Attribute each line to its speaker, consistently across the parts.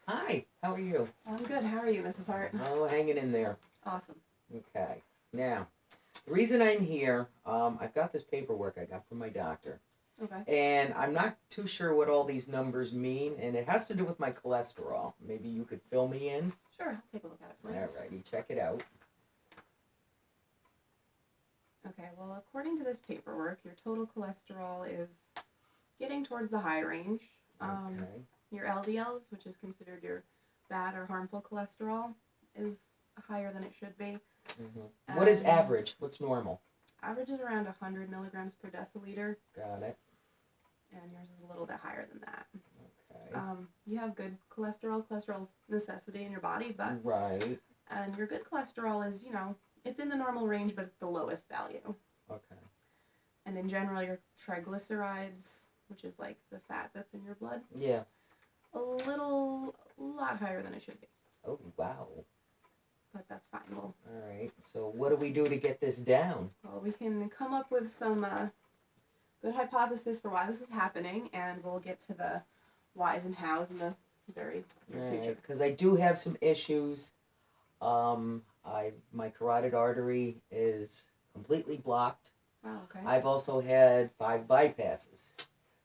Speaker 1: Hi, how are you?
Speaker 2: I'm good. How are you, Mrs. Hart?
Speaker 1: Oh, hanging in there.
Speaker 2: Awesome.
Speaker 1: Okay. Now, the reason I'm here, I've got this paperwork I got from my doctor,
Speaker 2: Okay.
Speaker 1: and I'm not too sure what all these numbers mean, and it has to do with my cholesterol. Maybe you could fill me in?
Speaker 2: Sure, I'll take a look at it for you.
Speaker 1: Alrighty, check it out.
Speaker 2: Okay, well, according to this paperwork, your total cholesterol is getting towards the high range.
Speaker 1: Okay.
Speaker 2: Your LDLs, which is considered your bad or harmful cholesterol, is higher than it should be.
Speaker 1: What is
Speaker 2: And
Speaker 1: average? What's normal?
Speaker 2: Average is around 100 milligrams per deciliter,
Speaker 1: Got it.
Speaker 2: and yours is a little bit higher than that.
Speaker 1: Okay.
Speaker 2: You have good cholesterol. Cholesterol's a necessity in your body, but
Speaker 1: Right.
Speaker 2: and your good cholesterol is, it's in the normal range, but it's the lowest value.
Speaker 1: Okay.
Speaker 2: And in general, your triglycerides, which is like the fat that's in your blood,
Speaker 1: Yeah.
Speaker 2: a lot higher than it should be.
Speaker 1: Oh, wow.
Speaker 2: But that's fine. Well,
Speaker 1: Alright, so what do we do to get this down?
Speaker 2: we can come up with some good hypothesis for why this is happening, and we'll get to the whys and hows in the very near future.
Speaker 1: Because I do have some issues. My carotid artery is completely blocked.
Speaker 2: Wow, okay.
Speaker 1: I've also had 5 bypasses.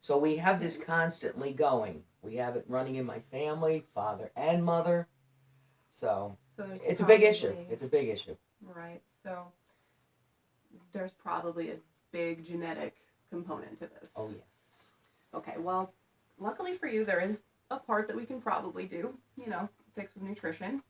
Speaker 1: So we have this constantly going. We have it running in my family, father and mother. So it's a big issue. It's a big issue.
Speaker 2: Right. So there's probably a big genetic component to this.
Speaker 1: Oh, yes.
Speaker 2: Okay, well, luckily for you, there is a part that we can probably do, fix with nutrition.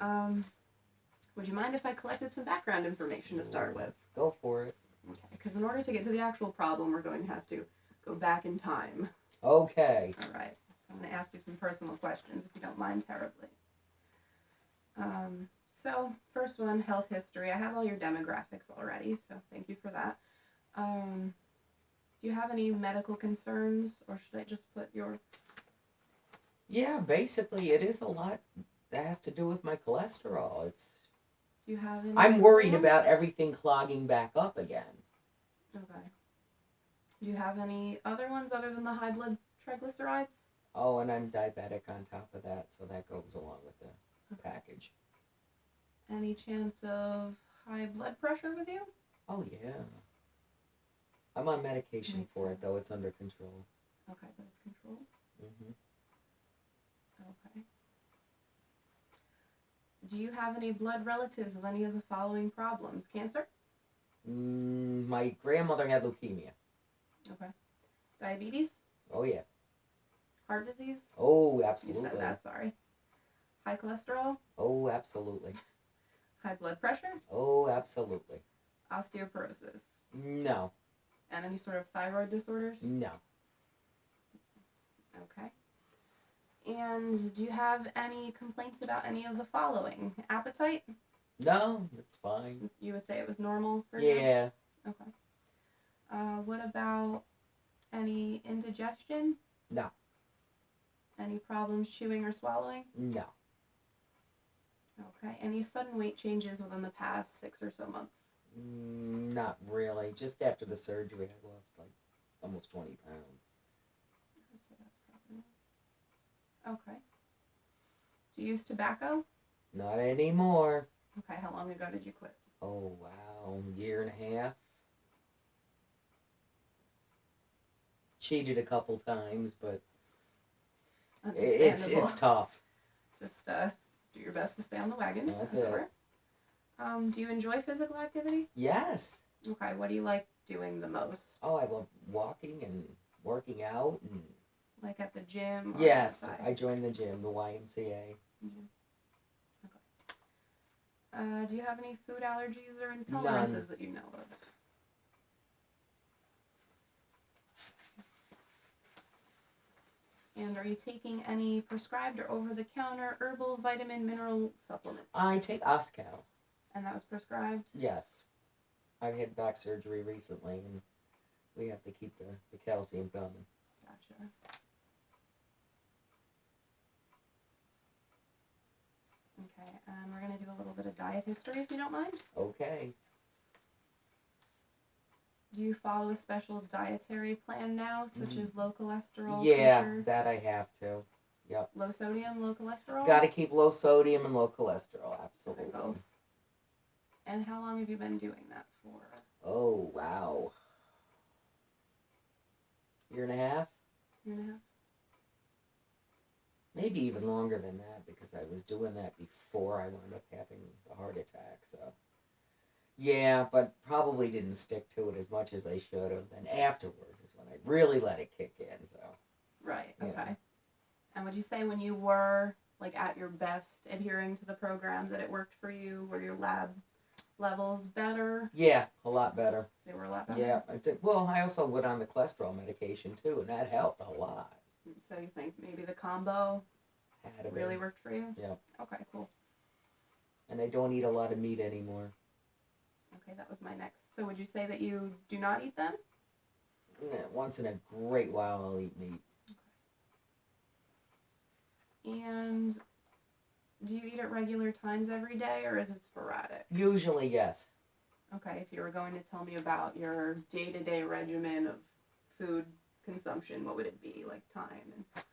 Speaker 2: Would you mind if I collected some background information to start with?
Speaker 1: Go for it.
Speaker 2: Okay, because in order to get to the actual problem, we're going to have to go back in time.
Speaker 1: Okay.
Speaker 2: All right, so I'm going to ask you some personal questions, if you don't mind terribly. So, first one, health history. I have all your demographics already, so thank you for that. Do you have any medical concerns, or should I just put your...
Speaker 1: Yeah, basically it is a lot that has to do with my cholesterol.
Speaker 2: Do you have any...
Speaker 1: I'm worried about everything clogging back up again.
Speaker 2: Okay. Do you have any other ones other than the high blood triglycerides?
Speaker 1: Oh, and I'm diabetic on top of that, so that goes along with the package.
Speaker 2: Any chance of high blood pressure with you?
Speaker 1: Oh, yeah. I'm on medication
Speaker 2: Makes
Speaker 1: for it,
Speaker 2: sense.
Speaker 1: though. It's under control.
Speaker 2: Okay, but it's controlled.
Speaker 1: Mm-hmm.
Speaker 2: Okay. Do you have any blood relatives with any of the following problems? Cancer?
Speaker 1: My grandmother had leukemia.
Speaker 2: Okay. Diabetes?
Speaker 1: Oh, yeah.
Speaker 2: Heart disease?
Speaker 1: Oh, absolutely.
Speaker 2: You said that, sorry. High cholesterol?
Speaker 1: Oh, absolutely.
Speaker 2: High blood pressure?
Speaker 1: Oh, absolutely.
Speaker 2: Osteoporosis?
Speaker 1: No.
Speaker 2: And any sort of thyroid disorders?
Speaker 1: No.
Speaker 2: Okay. And do you have any complaints about any of the following? Appetite?
Speaker 1: No, that's fine.
Speaker 2: You would say it was normal for you?
Speaker 1: Yeah.
Speaker 2: Okay. What about any indigestion?
Speaker 1: No.
Speaker 2: Any problems chewing or swallowing?
Speaker 1: No.
Speaker 2: Okay. Any sudden weight changes within the past 6 or so months?
Speaker 1: Not really. Just after the surgery, I lost like almost 20 pounds.
Speaker 2: I'd say that's probably... Okay. Do you use tobacco?
Speaker 1: Not anymore.
Speaker 2: Okay. How long ago did you quit?
Speaker 1: Oh, wow. Year and a half. Cheated a couple times, but it's tough.
Speaker 2: Just do your best to stay on the wagon.
Speaker 1: That's
Speaker 2: as it
Speaker 1: it.
Speaker 2: were. Do you enjoy physical activity?
Speaker 1: Yes.
Speaker 2: Okay. What do you like doing the most?
Speaker 1: Oh, I love walking and working out. And
Speaker 2: Like at the gym? Or
Speaker 1: yes,
Speaker 2: outside?
Speaker 1: I joined the gym, the YMCA.
Speaker 2: Okay. Do you have any food allergies or intolerances
Speaker 1: None.
Speaker 2: that you know of? And are you taking any prescribed or over-the-counter herbal, vitamin, mineral supplements?
Speaker 1: I take Oscal.
Speaker 2: And that was prescribed?
Speaker 1: Yes. I had back surgery recently, and we have to keep the calcium coming.
Speaker 2: Gotcha. Okay, and we're going to do a little bit of diet history if you don't mind.
Speaker 1: Okay.
Speaker 2: Do you follow a special dietary plan now, such as low cholesterol?
Speaker 1: Yeah,
Speaker 2: kosher?
Speaker 1: that I have to. Yep.
Speaker 2: Low sodium, low cholesterol?
Speaker 1: Got to keep low sodium and low cholesterol, absolutely.
Speaker 2: Both. And how long have you been doing that for?
Speaker 1: Oh, wow. Year and a half?
Speaker 2: Year and a half?
Speaker 1: Maybe even longer than that, because I was doing that before I wound up having the heart attack, so. Yeah, but probably didn't stick to it as much as I should have. And afterwards is when I really let it kick in, so.
Speaker 2: Right,
Speaker 1: Yeah.
Speaker 2: okay. And would you say when you were, like, at your best adhering to the program that it worked for you? Were your lab levels better?
Speaker 1: Yeah, a lot better.
Speaker 2: They were a lot better?
Speaker 1: Yeah, I did. Well, I also went on the cholesterol medication, too, and that helped a lot.
Speaker 2: So you think maybe the combo
Speaker 1: Had to
Speaker 2: really
Speaker 1: be.
Speaker 2: worked for you?
Speaker 1: Yeah.
Speaker 2: Okay, cool.
Speaker 1: And I don't eat a lot of meat anymore.
Speaker 2: Okay, that was my next. So would you say that you do not eat them?
Speaker 1: Yeah, once in a great while I'll eat meat.
Speaker 2: And do you eat at regular times every day, or is it sporadic?
Speaker 1: Usually, yes.
Speaker 2: Okay, if you were going to tell me about your day-to-day regimen of food consumption, what would it be, like time? And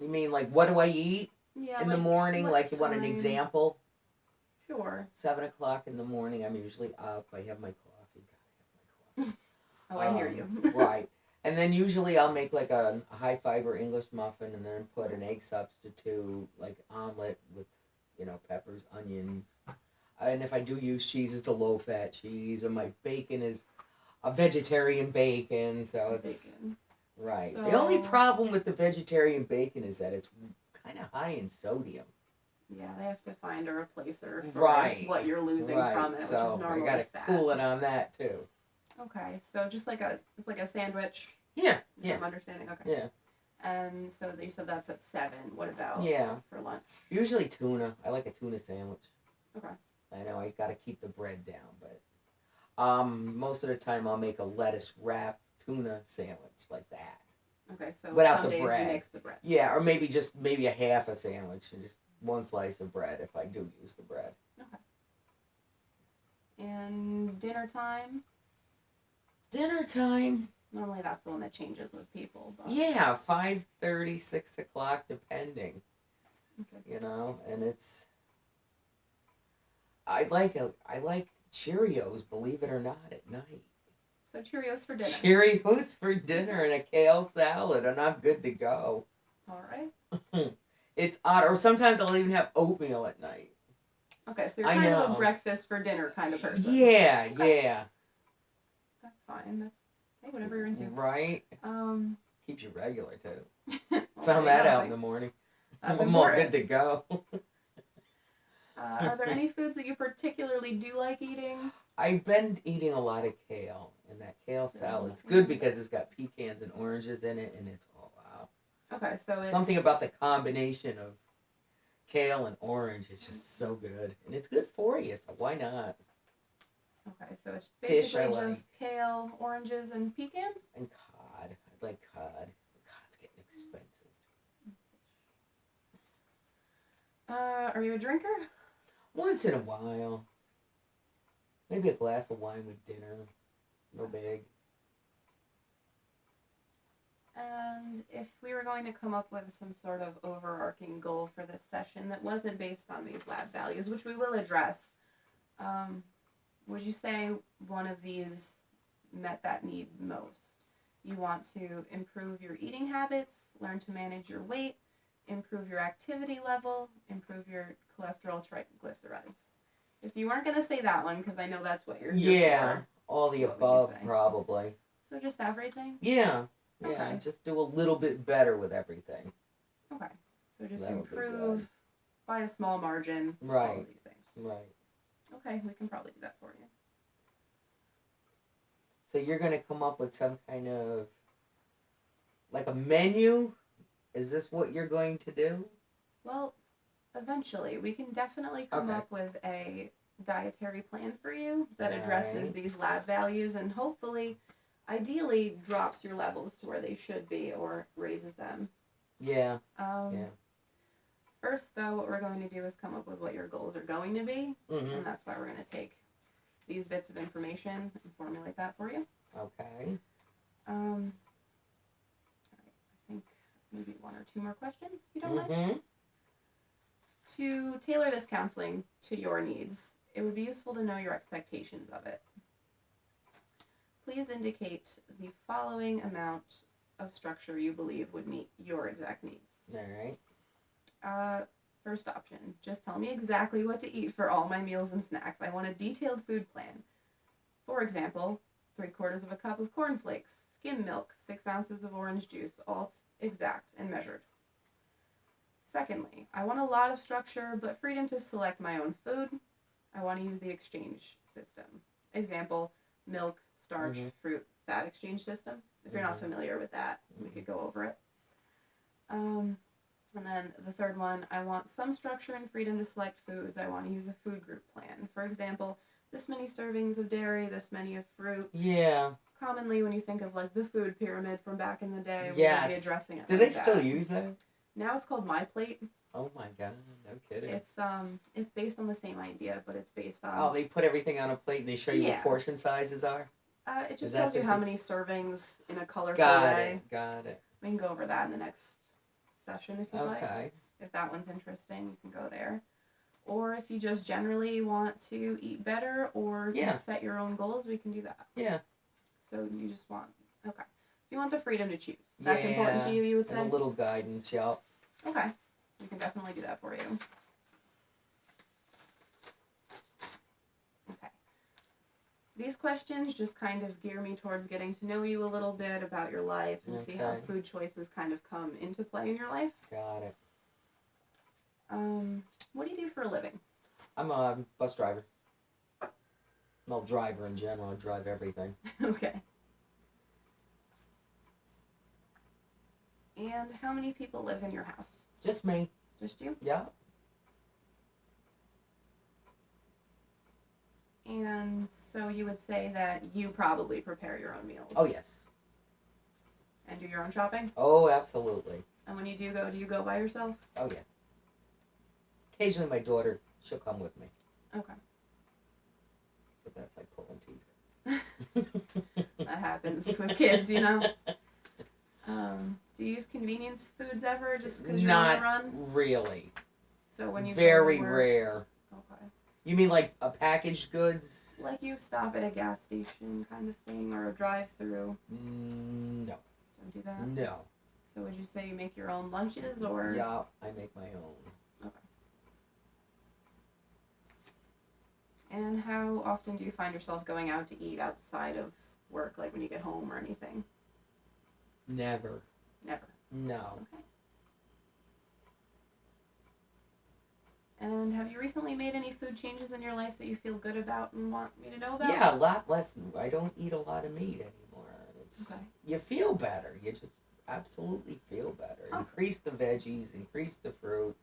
Speaker 1: You mean, like, what do I eat
Speaker 2: yeah,
Speaker 1: in
Speaker 2: like,
Speaker 1: the morning?
Speaker 2: what
Speaker 1: Like, you want an
Speaker 2: time?
Speaker 1: example?
Speaker 2: Sure.
Speaker 1: 7 o'clock in the morning, I'm usually up. I have my coffee. Gotta have my coffee.
Speaker 2: Oh, I hear you.
Speaker 1: Right. And then usually I'll make like a high fiber English muffin and then put an egg substitute, like omelet with, peppers, onions. And if I do use cheese, it's a low fat cheese. And my bacon is a vegetarian bacon, so it's
Speaker 2: Bacon.
Speaker 1: right.
Speaker 2: So,
Speaker 1: The only problem with the vegetarian bacon is that it's kind of high in sodium.
Speaker 2: yeah, they have to find a replacer for
Speaker 1: Right.
Speaker 2: what you're losing
Speaker 1: Right.
Speaker 2: from it, which
Speaker 1: So
Speaker 2: is normally
Speaker 1: I gotta
Speaker 2: fat.
Speaker 1: cool it on that too.
Speaker 2: Okay, so just like it's like a sandwich.
Speaker 1: Yeah.
Speaker 2: If
Speaker 1: Yeah.
Speaker 2: I'm understanding. Okay.
Speaker 1: Yeah.
Speaker 2: And so you said that's at 7. What about
Speaker 1: Yeah.
Speaker 2: for lunch?
Speaker 1: Usually tuna. I like a tuna sandwich.
Speaker 2: Okay.
Speaker 1: I know I gotta keep the bread down, but most of the time I'll make a lettuce wrap tuna sandwich like that.
Speaker 2: Okay, so
Speaker 1: Without
Speaker 2: some
Speaker 1: the
Speaker 2: days
Speaker 1: bread.
Speaker 2: you mix the bread.
Speaker 1: Yeah, or maybe a half a sandwich and just one slice of bread if I do use the bread.
Speaker 2: Okay. And dinner time?
Speaker 1: Dinner time.
Speaker 2: Normally that's the one that changes with people. But...
Speaker 1: Yeah, 5:30, 6 o'clock, depending.
Speaker 2: Okay.
Speaker 1: And it's. I like Cheerios, believe it or not, at night.
Speaker 2: So Cheerios for dinner.
Speaker 1: Cheerios for dinner and a kale salad, and I'm good to go.
Speaker 2: All right.
Speaker 1: It's odd, or sometimes I'll even have oatmeal at night.
Speaker 2: Okay, so you're kind of a breakfast for dinner kind of person.
Speaker 1: Yeah, yeah.
Speaker 2: That's fine. That's whatever you're into.
Speaker 1: Right. Keeps you regular too.
Speaker 2: Well,
Speaker 1: Found that out in the morning.
Speaker 2: That's
Speaker 1: I'm all
Speaker 2: important.
Speaker 1: good to go.
Speaker 2: Are there any foods that you particularly do like eating?
Speaker 1: I've been eating a lot of kale, and that kale salad's good because it's got pecans and oranges in it, and it's wow.
Speaker 2: Okay, so it's
Speaker 1: Something about the combination of kale and orange is just so good, and it's good for you. So why not?
Speaker 2: Okay, so it's
Speaker 1: Fish I
Speaker 2: basically
Speaker 1: like.
Speaker 2: just kale, oranges, and pecans.
Speaker 1: And cod. I like cod. Cod's getting expensive.
Speaker 2: Are you a drinker?
Speaker 1: Once in a while. Maybe a glass of wine with dinner. No big.
Speaker 2: And if we were going to come up with some sort of overarching goal for this session that wasn't based on these lab values, which we will address, would you say one of these met that need most? You want to improve your eating habits, learn to manage your weight, improve your activity level, improve your cholesterol triglycerides. If you weren't going to say that one, because I know that's what you're here for.
Speaker 1: All the
Speaker 2: What would you
Speaker 1: above,
Speaker 2: say?
Speaker 1: probably.
Speaker 2: So just everything?
Speaker 1: Yeah,
Speaker 2: Okay.
Speaker 1: just do a little bit better with everything.
Speaker 2: Okay. So just
Speaker 1: That would be
Speaker 2: improve
Speaker 1: good.
Speaker 2: by a small margin all
Speaker 1: Right.
Speaker 2: of these things.
Speaker 1: Right.
Speaker 2: Okay, we can probably do that for you.
Speaker 1: So you're going to come up with some kind of, like a menu? Is this what you're going to do?
Speaker 2: Well, eventually, we can definitely come
Speaker 1: Okay.
Speaker 2: up with a dietary plan for you that addresses
Speaker 1: Alright.
Speaker 2: these lab values and hopefully, ideally, drops your levels to where they should be or raises them.
Speaker 1: Yeah.
Speaker 2: First, though, what we're going to do is come up with what your goals are going to be,
Speaker 1: Mm-hmm.
Speaker 2: and that's why we're going to take these bits of information and formulate that for you.
Speaker 1: Okay.
Speaker 2: Alright, I think maybe one or two more questions, if you don't mind.
Speaker 1: Mm-hmm.
Speaker 2: To tailor this counseling to your needs, it would be useful to know your expectations of it. Please indicate the following amount of structure you believe would meet your exact needs.
Speaker 1: All right.
Speaker 2: First option, just tell me exactly what to eat for all my meals and snacks. I want a detailed food plan. For example, 3/4 of a cup of cornflakes, skim milk, 6 ounces of orange juice, all exact and measured. Secondly, I want a lot of structure, but freedom to select my own food. I want to use the exchange system. Example, milk, starch, fruit, fat exchange system. If you're not familiar with that, we could go over it. And then the third one, I want some structure and freedom to select foods. I want to use a food group plan. For example, this many servings of dairy, this many of fruit.
Speaker 1: Yeah.
Speaker 2: Commonly, when you think of like the food pyramid from back in the day, we
Speaker 1: Yes.
Speaker 2: would be addressing it.
Speaker 1: Do
Speaker 2: like
Speaker 1: they still use that?
Speaker 2: Now it's called My Plate.
Speaker 1: Oh my god, no kidding.
Speaker 2: It's based on the same idea, but it's based on.
Speaker 1: Oh, they put everything on a plate and they show you what portion sizes are?
Speaker 2: It just tells you how many servings in a colorful way.
Speaker 1: Got it.
Speaker 2: We can go over that in the next session if you'd like.
Speaker 1: Okay.
Speaker 2: If that one's interesting, you can go there. Or if you just generally want to eat better or set your own goals, we can do that.
Speaker 1: Yeah.
Speaker 2: So you just want, so you want the freedom to choose. That's important to you, you would say?
Speaker 1: And a little guidance, yep.
Speaker 2: Okay. We can definitely do that for you. Okay. These questions just kind of gear me towards getting to know you a little bit about your life and see how food choices kind of come into play in your life.
Speaker 1: Got it.
Speaker 2: What do you do for a living?
Speaker 1: I'm a bus driver. Well, driver in general. I drive everything.
Speaker 2: Okay. And how many people live in your house?
Speaker 1: Just me.
Speaker 2: Just you?
Speaker 1: Yeah.
Speaker 2: And so you would say that you probably prepare your own meals?
Speaker 1: Oh, yes.
Speaker 2: And do your own shopping?
Speaker 1: Oh, absolutely.
Speaker 2: And when you do you go by yourself?
Speaker 1: Oh, yeah. Occasionally my daughter, she'll come with me.
Speaker 2: Okay.
Speaker 1: But that's like pulling teeth.
Speaker 2: That happens with kids, you know? Do you use convenience foods ever just because you're on the run?
Speaker 1: Not really.
Speaker 2: So when you
Speaker 1: Very rare.
Speaker 2: Okay.
Speaker 1: You mean like a packaged goods?
Speaker 2: Like you stop at a gas station kind of thing or a drive-through?
Speaker 1: No.
Speaker 2: Don't do that?
Speaker 1: No.
Speaker 2: So would you say you make your own lunches or?
Speaker 1: Yeah, I make my own.
Speaker 2: Okay. And how often do you find yourself going out to eat outside of work, like when you get home or anything?
Speaker 1: Never.
Speaker 2: Never?
Speaker 1: No.
Speaker 2: Okay. And have you recently made any food changes in your life that you feel good about and want me to know about?
Speaker 1: Yeah, a lot less. I don't eat a lot of meat anymore.
Speaker 2: Okay.
Speaker 1: You feel better. You just absolutely feel better.
Speaker 2: Oh.
Speaker 1: Increase the veggies, increase the fruit.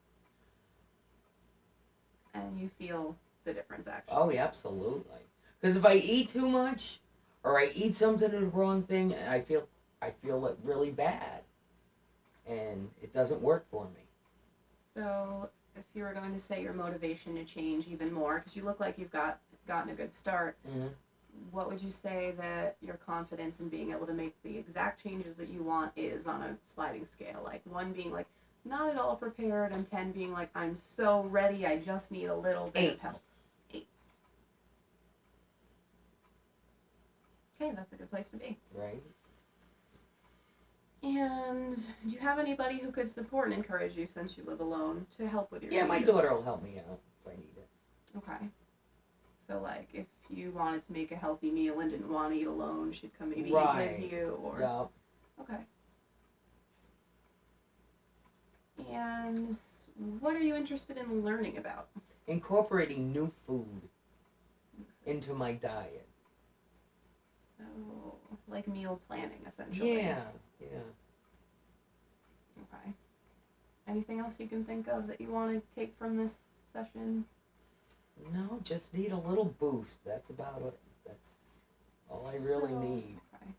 Speaker 2: And you feel the difference, actually.
Speaker 1: Oh, yeah, absolutely. Because if I eat too much, or I eat something of the wrong thing, and I feel it really bad, and it doesn't work for me.
Speaker 2: So, if you were going to say your motivation to change even more, because you look like you've gotten a good start, what would you say that your confidence in being able to make the exact changes that you want is on a sliding scale? Like 1 being like not at all prepared, and 10 being like I'm so ready, I just need a little bit of help. 8. Okay, that's a good place to be.
Speaker 1: Right.
Speaker 2: And do you have anybody who could support and encourage you since you live alone to help with your
Speaker 1: Yeah, my
Speaker 2: needs?
Speaker 1: daughter will help me out if I need it.
Speaker 2: Okay. So, like, if you wanted to make a healthy meal and didn't want to eat alone, she'd come maybe eat with you, or...
Speaker 1: Yeah.
Speaker 2: Okay. And what are you interested in learning about?
Speaker 1: Incorporating new food into my diet.
Speaker 2: So, like meal planning, essentially.
Speaker 1: Yeah.
Speaker 2: Okay. Anything else you can think of that you want to take from this session?
Speaker 1: No, just need a little boost. That's about it. That's all I really need.
Speaker 2: Okay.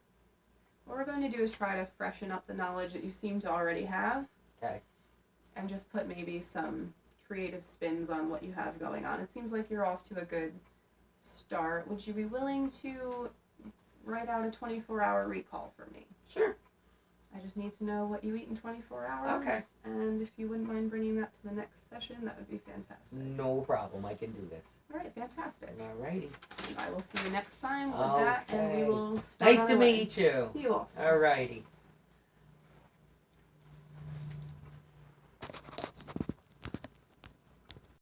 Speaker 2: What we're going to do is try to freshen up the knowledge that you seem to already have.
Speaker 1: Okay.
Speaker 2: And just put maybe some creative spins on what you have going on. It seems like you're off to a good start. Would you be willing to write out a 24-hour recall for me?
Speaker 1: Sure.
Speaker 2: I I just need to know what you eat in 24 hours.
Speaker 1: Okay.
Speaker 2: And if you wouldn't mind bringing that to the next session, that would be fantastic.
Speaker 1: No problem. I can do this.
Speaker 2: All right, fantastic.
Speaker 1: Alrighty.
Speaker 2: I will see you next time with that, and we will start
Speaker 1: Nice
Speaker 2: on
Speaker 1: to
Speaker 2: our way.
Speaker 1: meet you.
Speaker 2: You also.
Speaker 1: Alrighty.